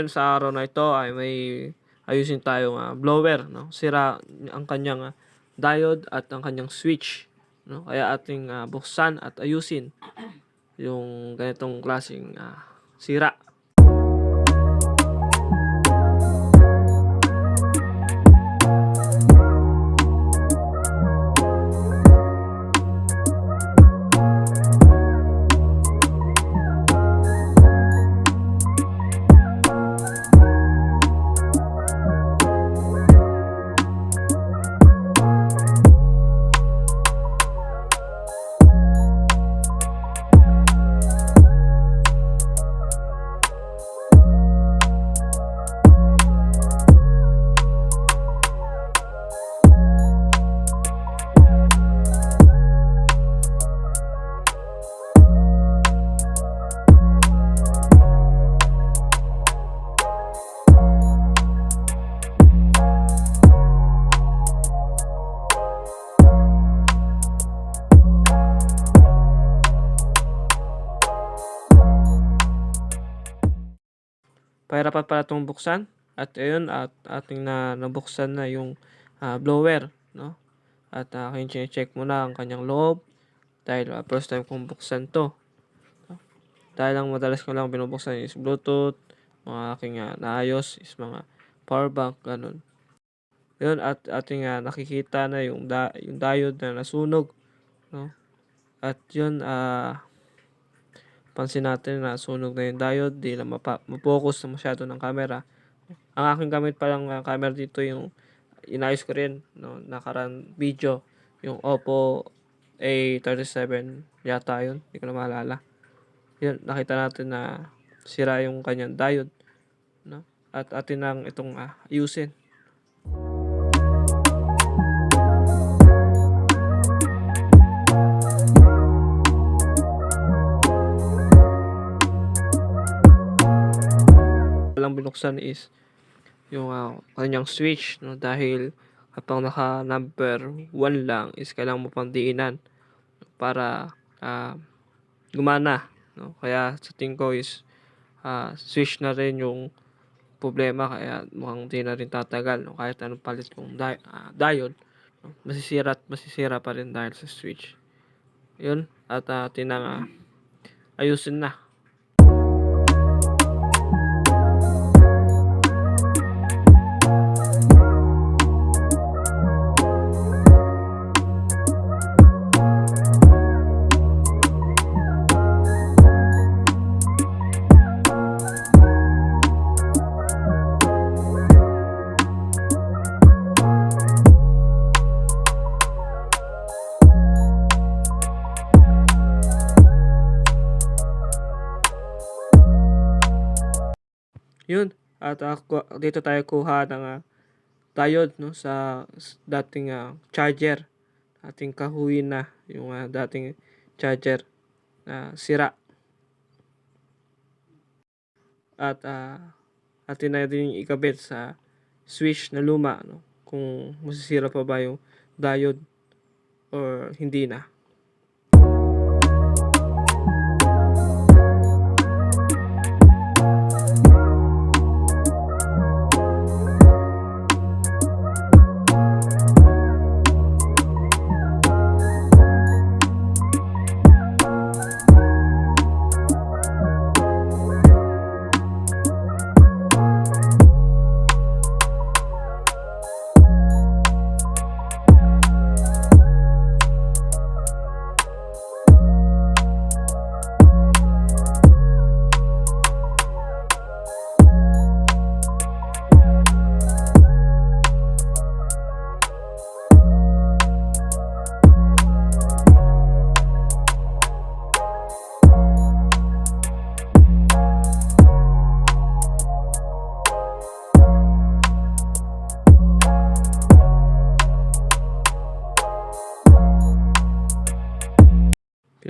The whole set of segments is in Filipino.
ngayon sa araw na ito ay may ayusin tayong blower, no? Sira ang kanyang diode at ang kanyang switch, no? Kaya ating buksan at ayusin yung ganitong klaseng sira. Pahirapan pala itong buksan. At ayun, at ating nabuksan na yung blower, no? At aking check muna ang kanyang loob dahil first time kong buksan to, no? Dahil ang madalas ko lang binubuksan is Bluetooth, mga aking naayos is mga power bank, ganun. Yun, at ating nakikita na yung diode na nasunog, no? At yun, pansin natin na sunog na yung diode, di lang mafocus na masyado ng camera. Ang aking gamit palang camera dito yung inayos ko rin, no, nakaraan video, yung Oppo A37 yata yun, hindi ko na maalala. Yun, nakita natin na sira yung kanyang diode, no? At atin lang itong ayusin. Walang binuksan is yung kanyang switch, no? Dahil kapag naka number 1 lang is kailangan mo pang diinan para gumana, no? Kaya sa tingin ko is switch na rin yung problema, kaya mukhang di na rin tatagal, no? Kahit anong palit kong diode, no? Masisira pa rin dahil sa switch. Yun, at tinang ayusin na. Yun, at dito tayo kuha ng diode, no, sa dating charger. Ating kahuyin na yung dating charger na sira. At atin na din ikabit sa switch na luma, no, kung masisira pa ba yung diode or hindi na.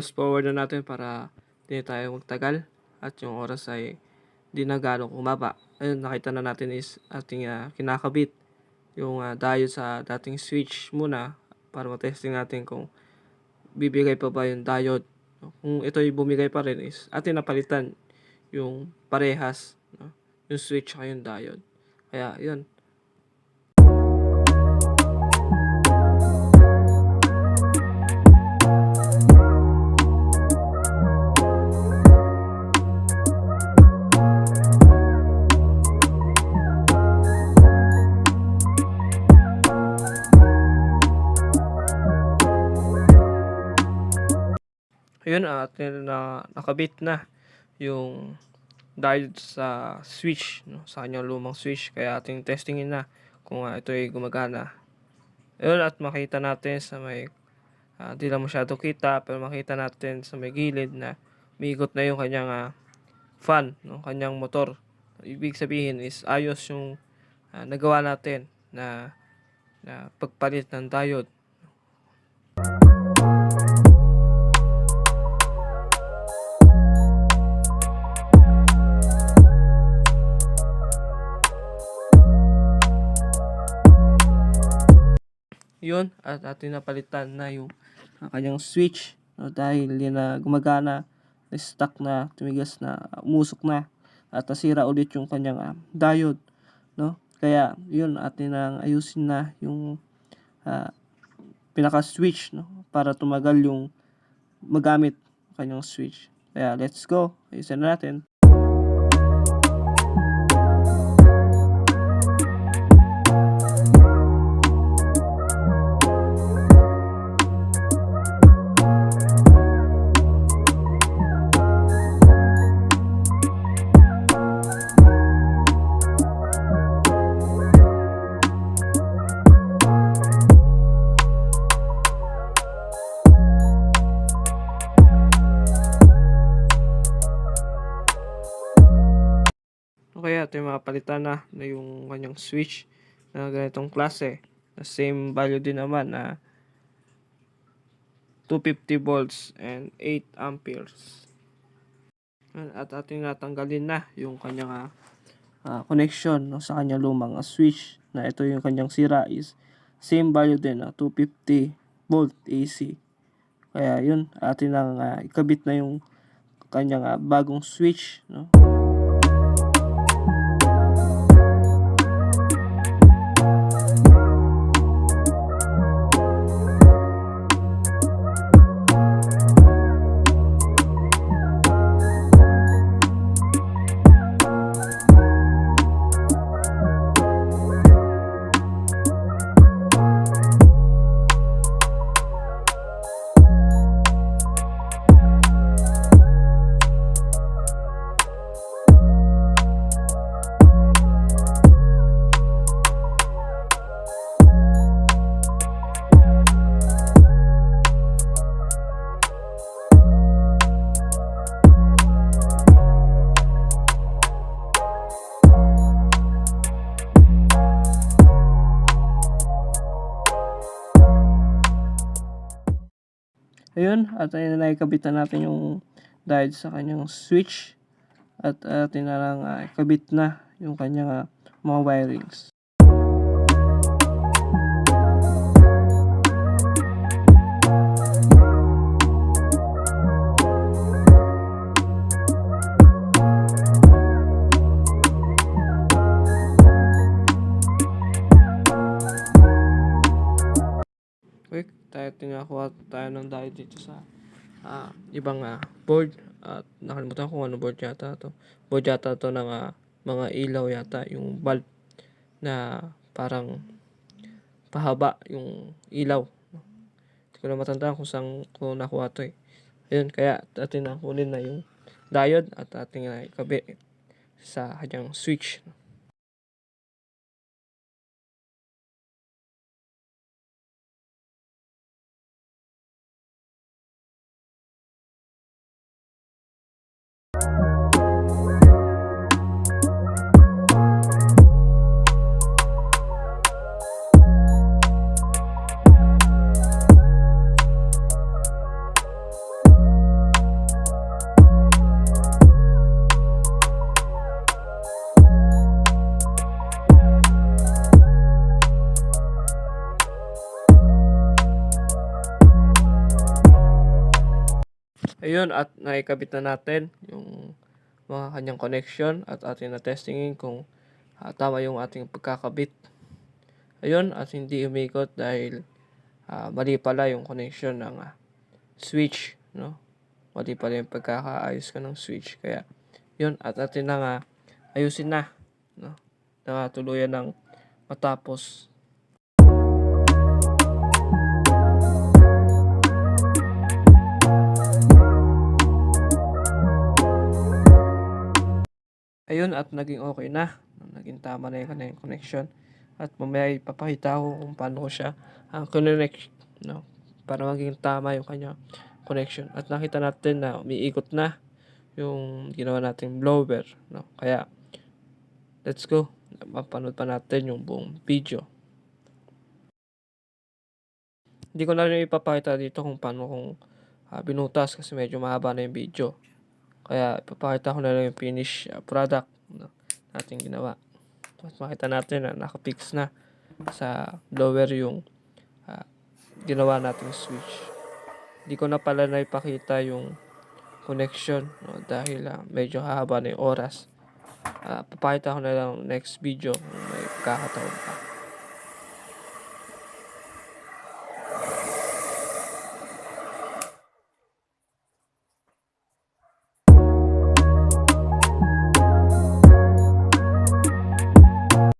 Fast forward na natin para hindi tayo magtagal at yung oras ay di na gano'ng kumaba. Ayun, nakita na natin is ating kinakabit yung diode sa dating switch muna para matesting natin kung bibigay pa ba yung diode. Kung ito'y bumigay pa rin is atin napalitan yung parehas, no? yung switch at yung diode. Kaya yun. Ayun at nakabit na yung diode sa switch, no, sa kanyang lumang switch. Kaya ating testingin na kung ito ay gumagana. Ayun at makita natin sa may di lang masyado kita, pero makita natin sa may gilid na umiikot na yung kanyang fan, no, kanyang motor. Ibig sabihin is ayos yung nagawa natin na pagpalit ng diode. Yun at ating napalitan na yung kanyang switch, no, dahil yun na gumagana, stuck na, tumigas na, umusok na at nasira ulit yung kanyang diode, no. Kaya yun atin nang ayusin na yung pinaka switch, no, para tumagal yung magamit kanyang switch. Kaya let's go, ayusin na natin. Kaya ito yung mapalitan na yung kanyang switch na ganitong klase. Na same value din naman na 250 volts and 8 amperes. At ating natanggalin na yung kanyang connection, no, sa kanyang lumang switch. Na ito yung kanyang sira is same value din na 250 volt AC. Kaya yun, atin lang ikabit na yung kanyang bagong switch, no. Ayun, at ayun na ikabit na natin yung diode sa kanyang switch at atin na lang ikabit na yung kanyang mga wirings. Okay, tinakuha tayo ng diode dito sa ibang board at nakalimutan ko kung ano board yata to. Board yata to ng mga ilaw yata, yung bulb na parang pahaba yung ilaw. Hindi ko na matandaan kung saan ko nakuha to eh. Ayun, kaya atin na kunin na yung diode at ating ikabit sa kanyang switch. Ayun, at naikabit na natin yung mga kanyang connection at atin na testingin kung tama yung ating pagkakabit. Ayun, at hindi umikot dahil mali pala yung connection ng switch, no? Mali pala yung pagkakaayos ko ng switch. Kaya, yun, at atin na nga ayusin na, no? Na tuluyan ng matapos. Ayun, at naging okay na. Naging tama na yung kanyang connection. At mamaya ipapakita ko kung paano ko siya connect, no? Para maging tama yung kanyang connection. At nakita natin na umiikot na yung ginawa nating blower, no? Kaya, let's go. Mapanood pa natin yung buong video. Hindi ko na rin ipapakita dito kung paano kung binutas kasi medyo mahaba na yung video. Kaya ipapakita ko na lang yung finish product, no, natin ginawa. At makita natin na nakapix na sa blower yung ginawa nating switch. Hindi ko na pala na ipakita yung connection, no, dahil medyo haba na yung oras. Papakita ko na lang next video kung may pagkakataon pa.